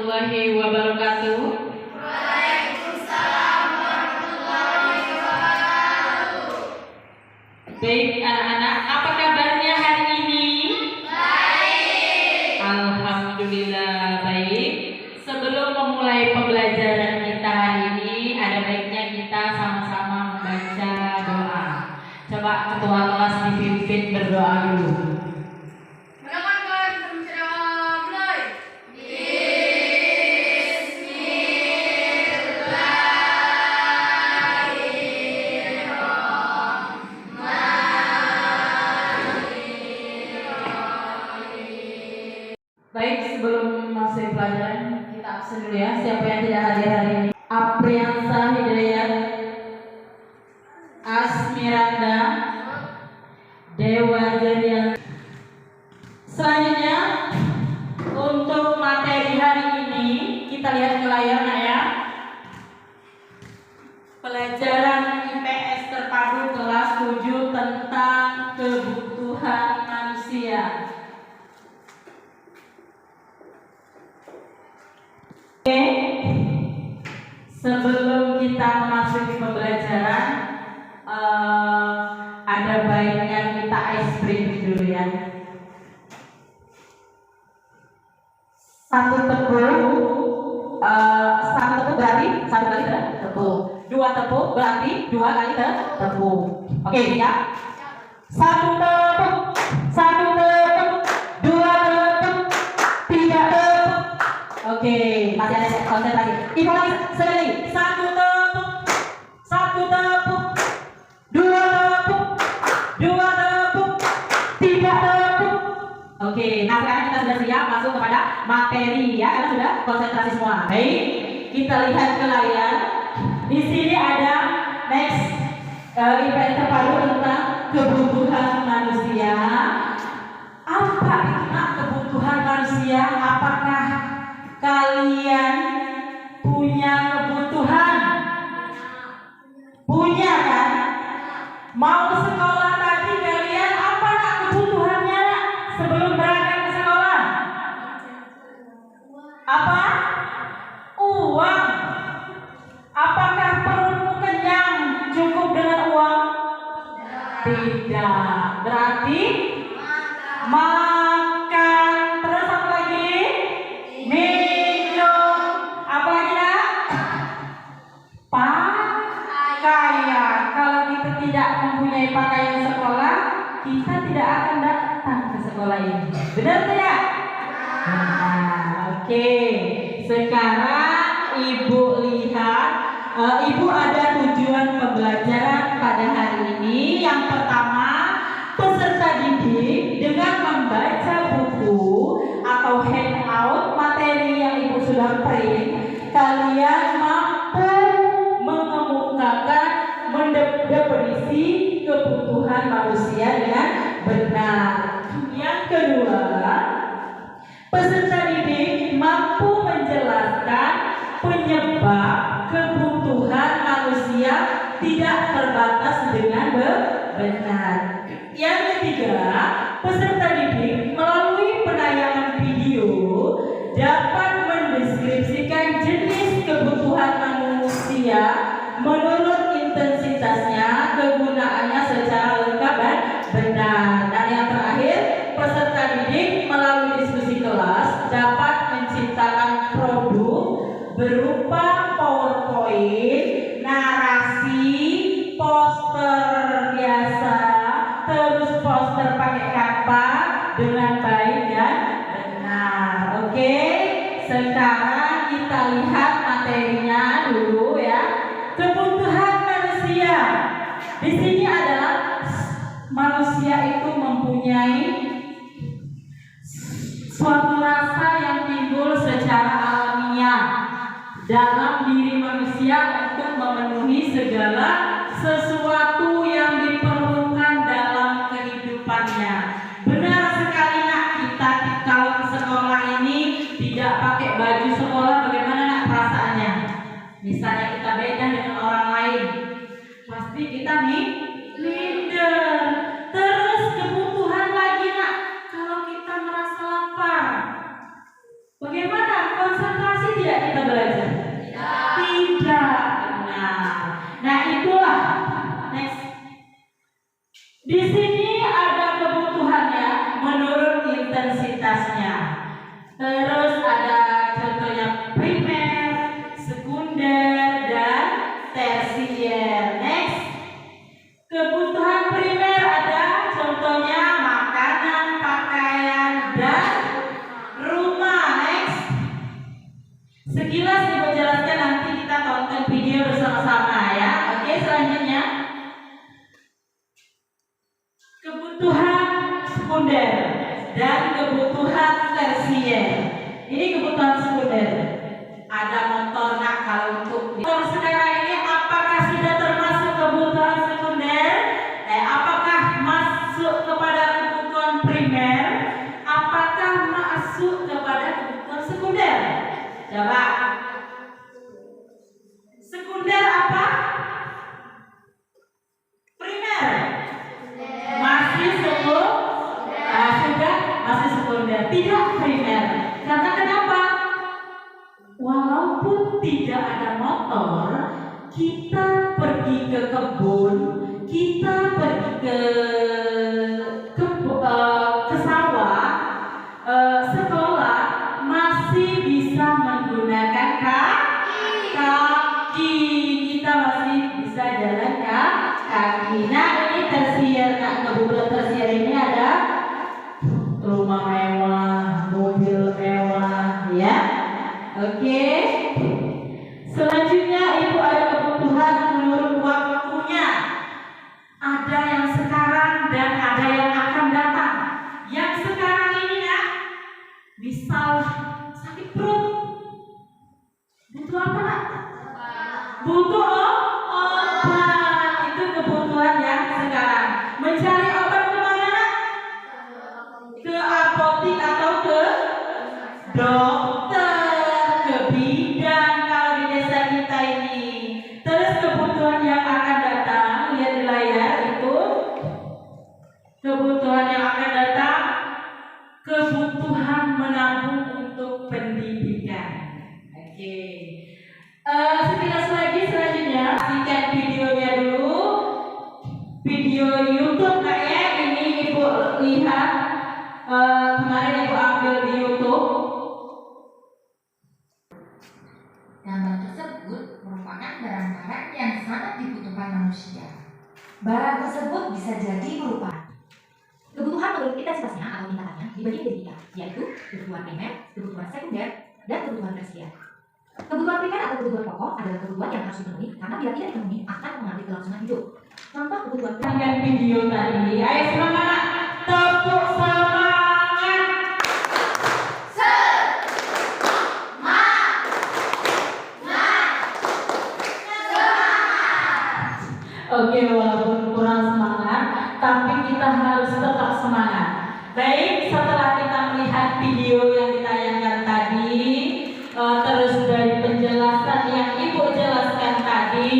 warahmatullahi wabarakatuh. Waalaikumsalam warahmatullahi wabarakatuh. Baik anak-anak, apa kabarnya hari ini? Baik. Alhamdulillah baik. Sebelum memulai pembelajaran kita hari ini, ada baiknya kita sama-sama membaca doa. Coba ketua kelas dipimpin berdoa dulu. Baik, sebelum masuk pelajaran kita absen dulu ya. Siapa yang tidak hadir hari ini? Apriansa Hidayat, Asmiranda, Dewa Jarian. Selanjutnya untuk materi hari ini kita lihat ke layar ya. Pelajaran IPS terpadu kelas 7 tentang kebutuhan manusia. Oke, sebelum kita memasuki pembelajaran, ada baiknya kita ice breaking dulu ya. Satu tepuk berarti satu kali tepuk. Dua tepuk berarti dua kali tepuk. Oke ya. Satu tepuk, dua tepuk, tiga tepuk. Oke, masih ada konsentrasi. Ibu lagi sekali. Satu tepuk, dua tepuk, tiga tepuk. Oke, nah sekarang kita sudah siap masuk kepada materi ya, karena sudah konsentrasi semua. Baik, kita lihat ke layar. Di sini ada next IPS terpadu tentang kebutuhan manusia. Apa itu kebutuhan manusia? Apakah kalian punya kebutuhan? Punya kan? Mau sekolah tadi kalian apa kebutuhannya sebelum berangkat ke sekolah? Apa? Uang. Apakah perutmu kenyang cukup dengan uang? Tidak. Berarti makan. Terus apa lagi? Minum. Apa lagi nak? Pakaian. Kalau kita tidak mempunyai pakaian sekolah, kita tidak akan datang ke sekolah ini. Benar tidak? Oke. Sekarang Ibu lihat, Ibu ada tujuan pembelajaran pada hari ini. Yang pertama, peserta didik dengan membaca buku atau handout materi yang Ibu sudah print, kalian mampu mengemukakan, mendefinisi kebutuhan manusia dengan benar. Yang kedua, peserta didik mampu menjelaskan penyebab kebutuhan manusia tidak terbatas dengan benar. Yang ketiga, peserta didik melalui penayangan video dapat mendeskripsikan jenis kebutuhan manusia menurut intensitasnya, kegunaannya secara lengkap dan benar. Dan yang terakhir, peserta didik melalui diskusi kelas dapat menciptakan produk berupa PowerPoint, narasi, poster biasa, terus poster pakai kapak dengan baik dan benar. Oke, sekarang kita lihat materinya dulu ya. Kebutuhan manusia. Di sini adalah manusia itu mempunyai suatu rasa yang timbul secara alamiah dalam diri manusia untuk memenuhi segala sesuatu yang diperlukan dalam kehidupannya. Benar sekali nak, kita kalau ke sekolah ini tidak pakai baju sekolah, bagaimana nak perasaannya? Misalnya kita beda dengan orang lain, pasti kita minder. Terus kebutuhan lagi nak, kalau kita merasa lapar, bagaimana konsentrasi Di sini ada kebutuhannya menurut intensitasnya. Terus ada contohnya primer, sekunder, dan tersier. Next. Kebutuhan primer ada contohnya makanan, pakaian, dan rumah. Next. Sekilas Ibu jelaskan, nanti kita tonton video bersama-sama ya. Oke, selanjutnya kebutuhan sekunder dan kebutuhan tersier. Ini kebutuhan sekunder. Ada motor, nak, kalau untuk motor sekarang ini apakah sudah termasuk kebutuhan sekunder? Apakah masuk kepada kebutuhan primer? Apakah masuk kepada kebutuhan sekunder? Coba. Sekunder apa? Primer. Masih sekunder. Sudah masih sekunder, tidak primer. Karena kenapa? Walaupun tidak ada motor, kita pergi ke kebun, kita pergi ke sawah, sekolah, masih bisa menggunakan kaki. Kita masih bisa jalan kaki. Nah, ini tersier. Nah, kebutuhan tersier ini ada rumah mewah, mobil mewah, ya. Oke. Selanjutnya Ibu ada kebutuhan menurut waktunya. Ada yang sekarang dan ada yang akan datang. Yang sekarang ini ya, misal sakit perut, butuh apa, Nak? Butuh obat. Itu kebutuhan yang sekarang. Mencari obat kemana, Nak? Ke apotik atau ke dokter, ke bidan kalau di desa kita ini. Terus kebutuhan yang akan datang, lihat di layar itu. Kebutuhan yang akan datang, kebutuhan menabung untuk pendidikan. Oke. Sekilas lagi selanjutnya, saksikan videonya dulu. Video YouTube kayak ini Ibu lihat, kemarin Ibu ambil di YouTube. Gambar tersebut merupakan barang-barang yang sangat dibutuhkan manusia. Barang tersebut bisa jadi berupa kebutuhan menurut intensitasnya atau tingkatannya dibagi menjadi 3, yaitu kebutuhan primer, kebutuhan sekunder, dan kebutuhan tersier. Kebutuhan primer atau kebutuhan pokok adalah kebutuhan yang harus dipenuhi karena bila tidak dipenuhi akan mengalami kelangsungan hidup. Contoh kebutuhan Dengan video tadi, ayo semangat, tepuk semangat. Oke, walaupun kurang semangat, tapi kita harus tetap semangat. Baik, setelah kita melihat video yang ditayangkan tadi, terus dari penjelasan yang Ibu jelaskan tadi,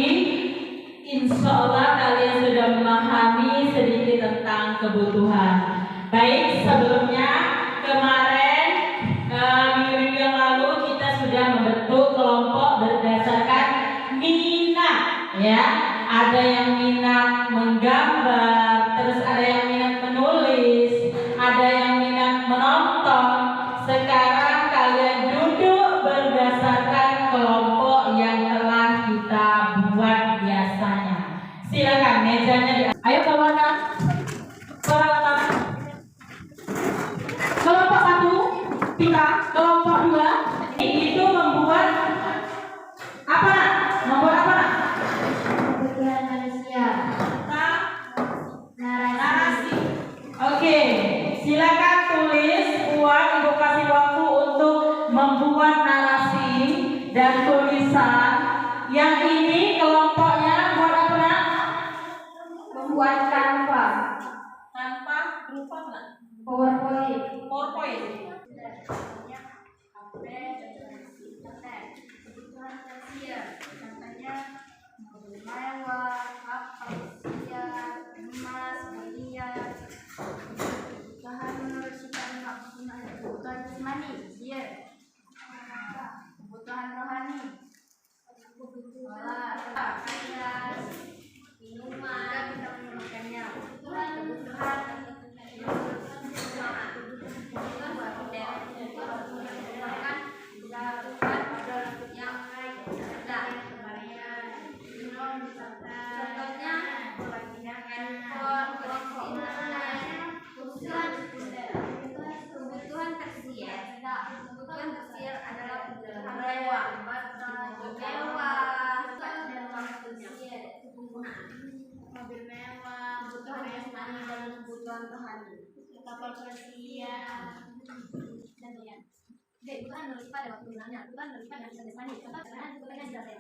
insya Allah kalian sudah memahami sedikit tentang kebutuhan. Baik, sebelumnya kemarin minggu-minggu yang lalu kita sudah membentuk kelompok berdasarkan minat, ya. Ada yang minat menggambar, terus ada yang minat menulis, ada yang minat menonton. Sekarang kalian duduk berdasarkan kelompok yang telah kita buat biasanya. Silakan mejanya di. Ayo keluarkan peralatan. Kelompok 1 kita, kelompok 2 itu membuat apa, Nak? Membuat apa, Nak? kebutuhan manusia. Narasi. Oke, silakan tulis. Ibu kasih waktu untuk membuat narasi dan tulisan. Yang ini kelompoknya buat apa, Nak? Membuat kanvas, Tanpa berupa, Nak? PowerPoint, PowerPoint. kebutuhan tersier, contohnya mobil mewah, kapal pesiar, emas, miliar. Kebutuhan menurut kebutuhan jasmani, kebutuhan rohani, kebutuhan rohani. Kapal Persia dan Tuhan. Oke, kebutuhan berlipat pada waktu gunanya. Kebutuhan berlipat dan bisa jasmani. Contoh karena kebutuhannya jelas ya.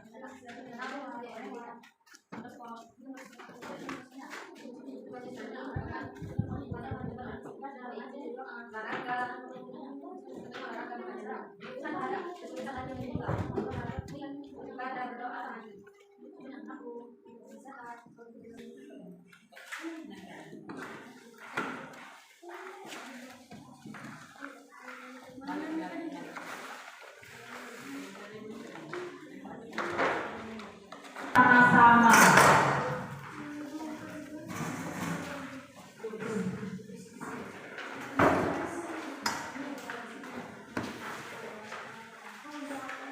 Sama-sama.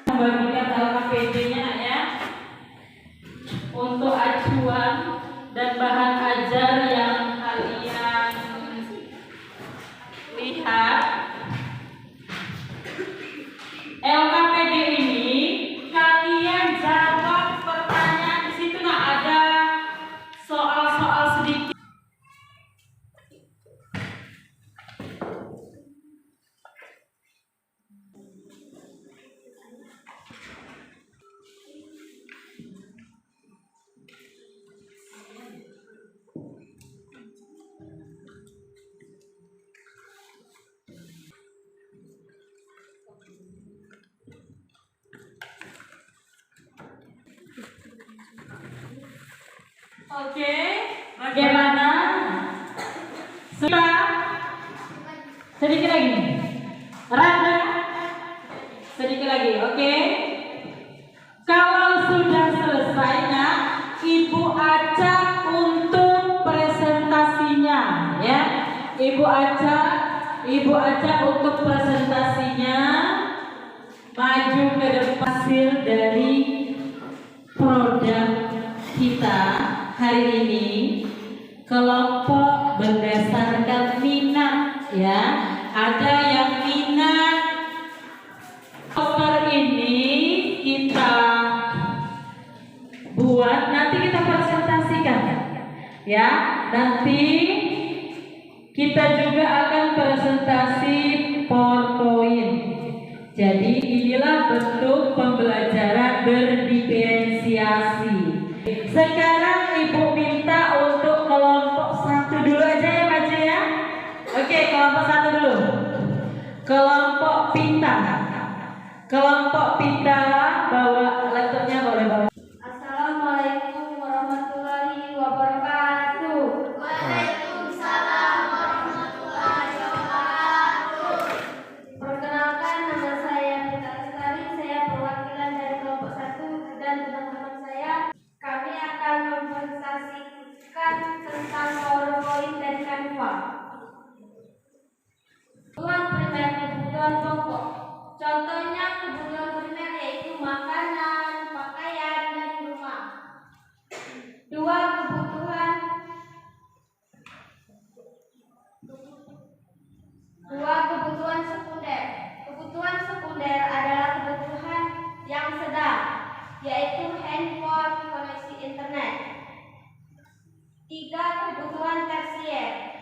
Membagikan LKPD-nya ya untuk acuan dan bahan ajar yang kalian lihat. LKPD ini kalian jawab pertanyaan di situ, nah ada soal-soal sedikit. Oke, bagaimana? Sudah? Sedikit lagi. Rada? Sedikit lagi, oke? Kalau sudah selesai, nah, Ibu ajak untuk presentasinya, ya. Ibu ajak untuk presentasinya. Maju ke depan hasil dari produk kita hari ini, kelompok berdasarkan minat ya. Ada yang minat poster ini kita buat, nanti kita presentasikan ya. Nanti kita juga akan presentasi PowerPoint. Jadi inilah bentuk pembelajaran berdiferensiasi. Sekarang Ibu minta untuk kelompok 1 dulu aja ya Pak C ya. Oke, kelompok 1 dulu. Kelompok Pinta. Kelompok Pinta bawa laptopnya, boleh bawa. Assalamualaikum warahmatullahi wabarakatuh. Waalaikumsalam warahmatullahi wabarakatuh. Perkenalkan, nama saya Pita Lestari. Saya perwakilan dari kelompok 1 dan teman-teman saya. Kami akan mempresentasikan tentang PowerPoint dan Canva. Kebutuhan primer, kebutuhan pokok. Contohnya kebutuhan primer yaitu makanan, pakaian, dan rumah. Dua kebutuhan sekunder. Kebutuhan sekunder adalah kebutuhan yang sedang, yaitu handphone, koneksi internet. 3 kebutuhan tersier.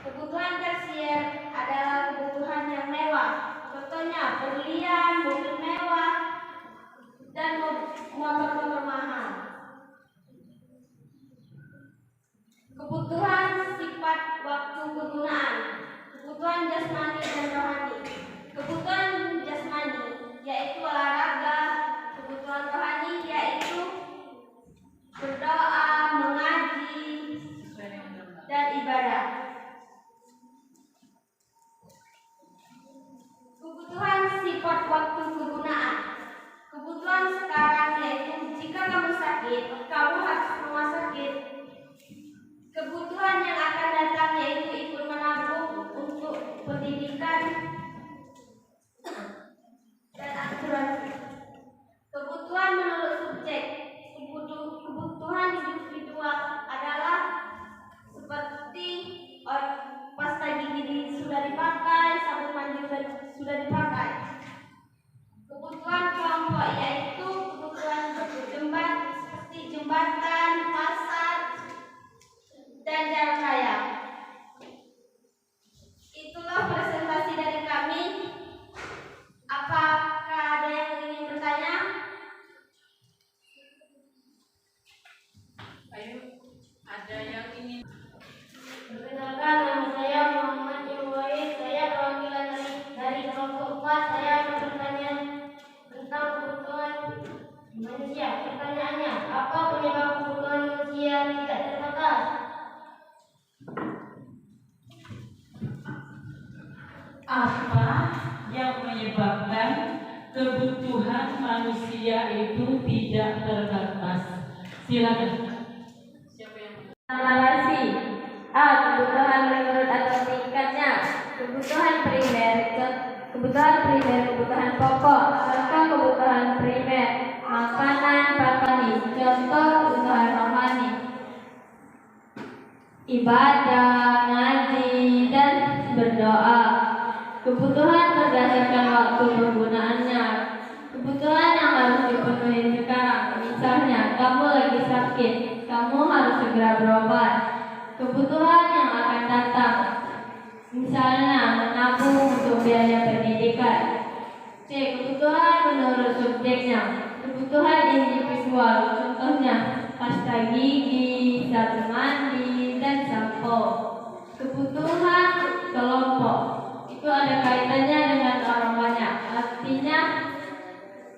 Kebutuhan tersier adalah kebutuhan yang mewah. Contohnya berlian, mobil mewah, dan motor-motor mahal. Kebutuhan sifat waktu kegunaan. Kebutuhan jasmani dan rohani. Kebutuhan jasmani yaitu olahraga. Kebutuhan rohani yaitu berdoa, mengaji, dan ibadah. Kebutuhan sifat waktu kegunaan. Kebutuhan sekarang yaitu jika kamu sakit, kamu harus ke rumah sakit. Kebutuhan yang akan datang yaitu ikut menabung untuk pendidikan Ada yang ingin? Perkenalkan, nama saya Muhammad Iwais. Saya perwakilan dari kelompok 4. Saya akan bertanya tentang kebutuhan manusia. Pertanyaannya, apa penyebab kebutuhan manusia tidak terbatas? Apa yang menyebabkan kebutuhan manusia itu tidak terbatas? Silakan. Siapa yang Narasi. A. Kebutuhan menurut atau tingkatnya. Kebutuhan primer, kebutuhan pokok. Contoh kebutuhan primer: makanan, pakaian. Contoh kebutuhan rohani: ibadah, ngaji, dan berdoa. Kebutuhan berdasarkan waktu penggunaannya. Kebutuhan yang harus dipenuhi sekarang. Misalnya, kamu lagi sakit, kamu harus segera berobat. Kebutuhan yang akan datang. Misalnya, menabung untuk biaya pendidikan. C. Kebutuhan menurut subjeknya. Kebutuhan individual. Contohnya, pasta gigi, sabun mandi, dan sampo. Kebutuhan kelompok. Itu ada kaitannya dengan orang banyak. Artinya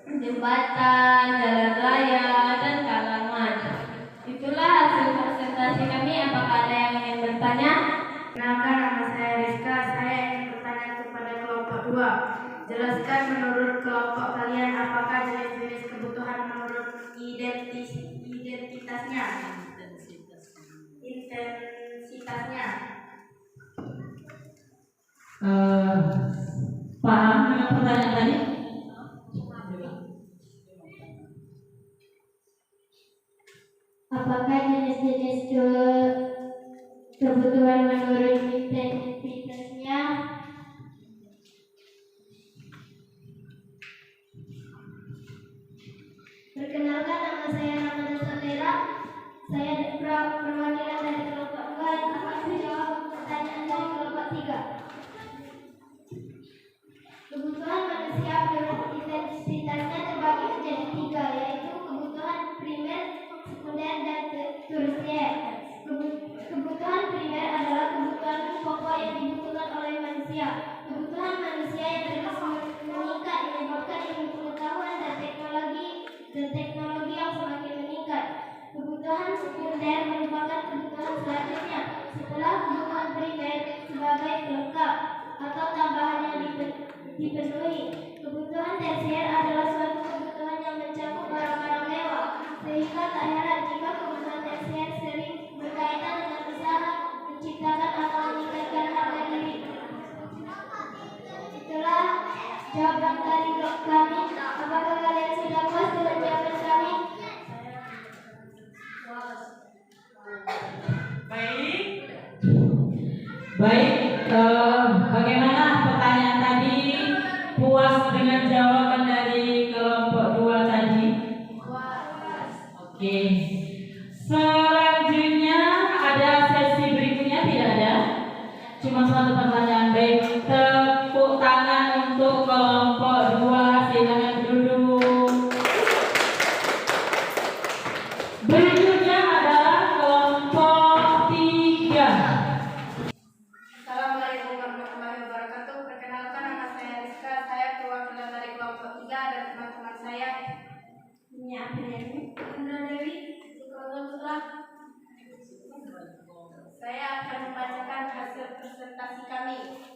jembatan, jalan raya, dan kalangan. Itulah hasil presentasi kami. Apakah ada yang ingin bertanya? Kenalkan, nama saya Rizka. Saya ingin bertanya kepada kelompok 2. Jelaskan menurut kelompok kalian apakah jenis-jenis kebutuhan menurut intensitasnya. Paham dengan pertanyaan tadi? Apakah jenis-jenis kebutuhan menurut intensitasnya? Perkenalkan, nama saya Ramadan Salera. Saya perwakilan dari kelompok 2 yang akan menjawab pertanyaan dari kelompok 3. Kebutuhan manusia menurut intensitasnya terbagi menjadi 3, yaitu kebutuhan primer, sekunder, dan tersier. Kebutuhan primer adalah kebutuhan pokok yang dibutuhkan oleh manusia. Kebutuhan manusia yang terus meningkat menyebabkan ilmu pengetahuan dan teknologi yang semakin meningkat. Kebutuhan sekunder merupakan kebutuhan selanjutnya setelah kebutuhan primer sebagai pelengkap atau tambahan yang dipenuhi. Kebutuhan tersier adalah suatu kebutuhan yang mencakup barang-barang mewah, sehingga tak heran jika kebutuhan tersier sering berkaitan dengan usaha menciptakan atau meningkatkan harga diri. Itulah jawaban dari kami. Apakah kalian sudah puas dengan jawaban kami? Baik, bagaimana pertanyaan tadi? Puas dengan jawaban dari kelompok 2 tadi? Oke. Selanjutnya ada sesi berikutnya, tidak ada? Cuma satu pertanyaan. Baik, tepuk tangan untuk kelompok 2. Silakan duduk. Berikutnya adalah kelompok 3. Assalamualaikum warahmatullahi wabarakatuh. Perkenalkan, nama saya Rizka. Saya perwakilan dari kelompok 3 dan teman-teman saya. Ini apa ini? Bunda Dewi, Sukarno Putra. Saya akan membacakan hasil presentasi kami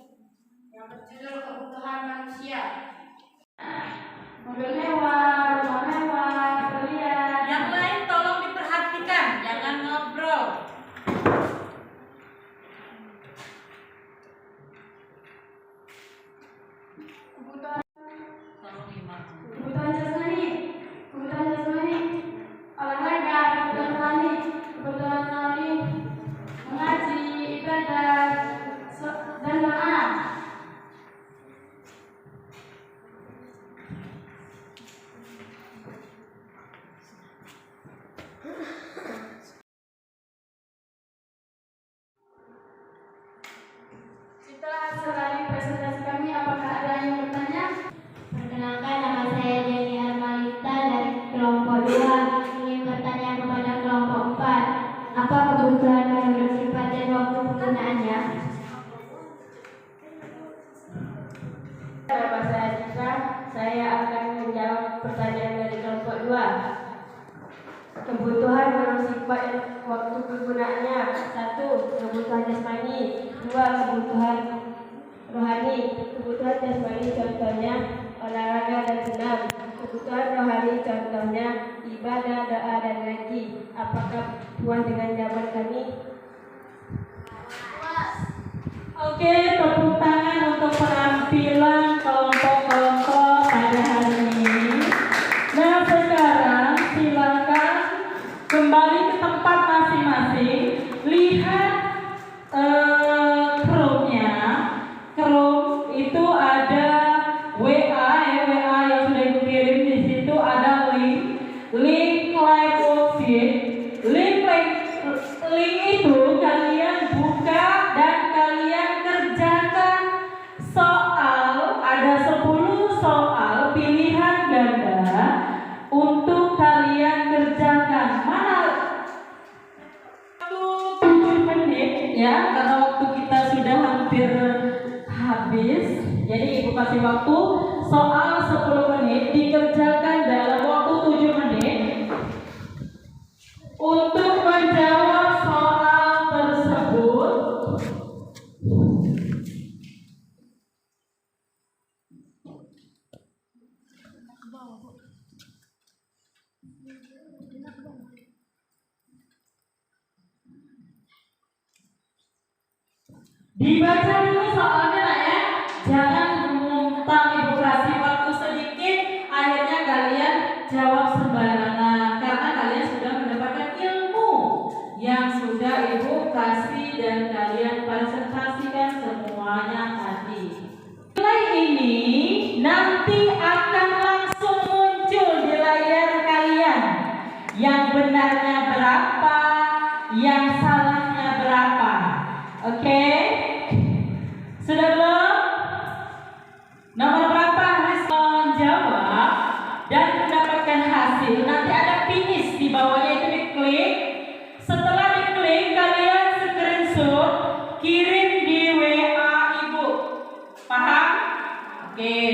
yang berjudul Kebutuhan Manusia. Mobil mewah, rumah mewah, berlian. Yang lain tolong diperhatikan, jangan ngobrol. Kebutuhan jasmani, olahraga, kebutuhan rohani, kebutuhan rohani, mengaji, ibadah, dan doa. Setelah hasil dari presentasi kami, apakah ada yang bertanya? Perkenalkan, nama saya Jenny Armalita dari kelompok 2. Ingin bertanya kepada kelompok 4. Apa kebutuhan menurut sifat dan waktu penggunaannya. Nama saya Citra, saya akan menjawab pertanyaan dari kelompok 2. Kebutuhan menurut sifat dan waktu penggunaannya. 1. Kebutuhan jasmani. 2. Kebutuhan rohani. Kebutuhan jasmani contohnya olahraga dan senam. Kebutuhan rohani contohnya ibadah, doa, dan ngaji. Apakah puas dengan jawaban kami? Oke, tepuk tangan untuk penampilan kelompok-kelompok pada hari ini. Nah, sekarang silakan kembali ke tempat masing-masing. Lihat Chrome-nya. Chrome itu ada WA yang sudah Ibu kirim. Di situ ada link live worksheet. Link itu kalian buka dan kalian kerjakan soal. Ada 10 soal pilihan ganda untuk kalian kerjakan. Mana? Waktu 7 menit ya, karena waktu kita sudah hampir habis. Jadi Ibu kasih waktu soal 10 menit dikerjakan dalam waktu 7 menit untuk menjawab soal tersebut. Dibaca dulu soalnya lah ya. Jangan mentang Ibu kasih waktu sedikit, akhirnya kalian jawab sembarangan. Karena kalian sudah mendapatkan ilmu yang sudah Ibu kasih dan kalian presentasikan semuanya tadi. Nilai ini nanti akan langsung muncul di layar kalian. Yang benarnya berapa, yang salahnya berapa. Oke? Sudah belum? Nomor berapa harus menjawab dan mendapatkan hasil. Nanti ada finish di bawahnya, itu diklik. Setelah diklik, kalian screenshot, kirim di WA Ibu. Paham? Oke.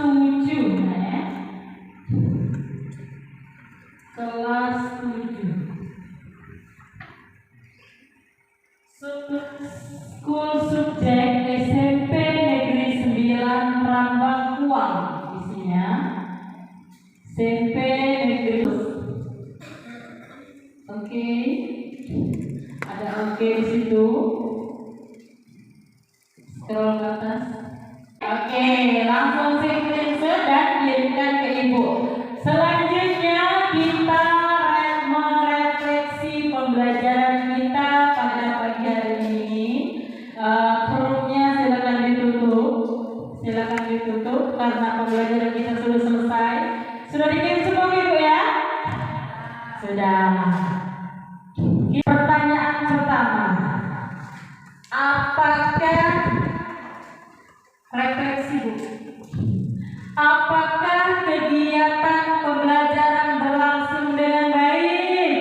Tujuh, ya. Kelas 7. School subjek SMP Negeri 9 Rambang Kuang. Isinya SMP Negeri. Oke. Ada oke di situ. Scroll ke atas. Oke, langsung screenshot dan kirimkan ke Ibu. Selanjutnya kita merefleksi pembelajaran kita pada pagi hari ini. Chrome-nya silakan ditutup karena pembelajaran kita sudah selesai. Sudah dikirim semua Ibu ya? Sudah. Pertanyaan pertama. Apakah refleksi Bu? Apakah kegiatan pembelajaran berlangsung dengan baik?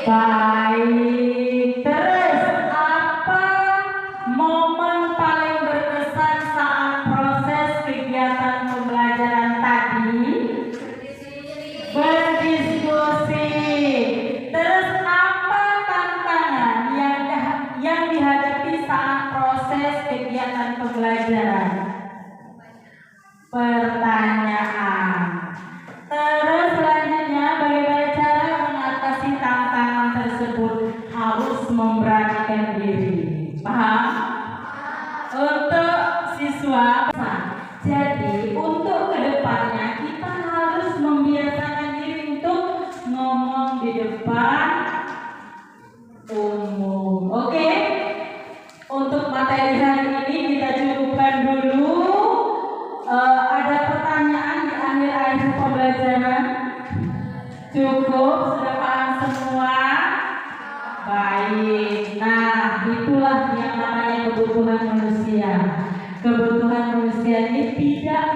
Baik. Terus apa momen paling berkesan saat proses kegiatan pembelajaran tadi? Berdiskusi. Terus apa tantangan yang dihadapi saat proses kegiatan pembelajaran? Pertanyaan. Terus selanjutnya, bagaimana cara mengatasi tantangan tersebut? Harus memberanikan diri. Paham? Untuk siswa. Jadi untuk kedepannya kita harus membiasakan diri untuk ngomong di depan umum. Oke? Untuk materi hari ini kita cukupkan dulu. Cukup, sudah paham semua? Baik. Nah, itulah yang namanya kebutuhan manusia. Kebutuhan manusia ini tidak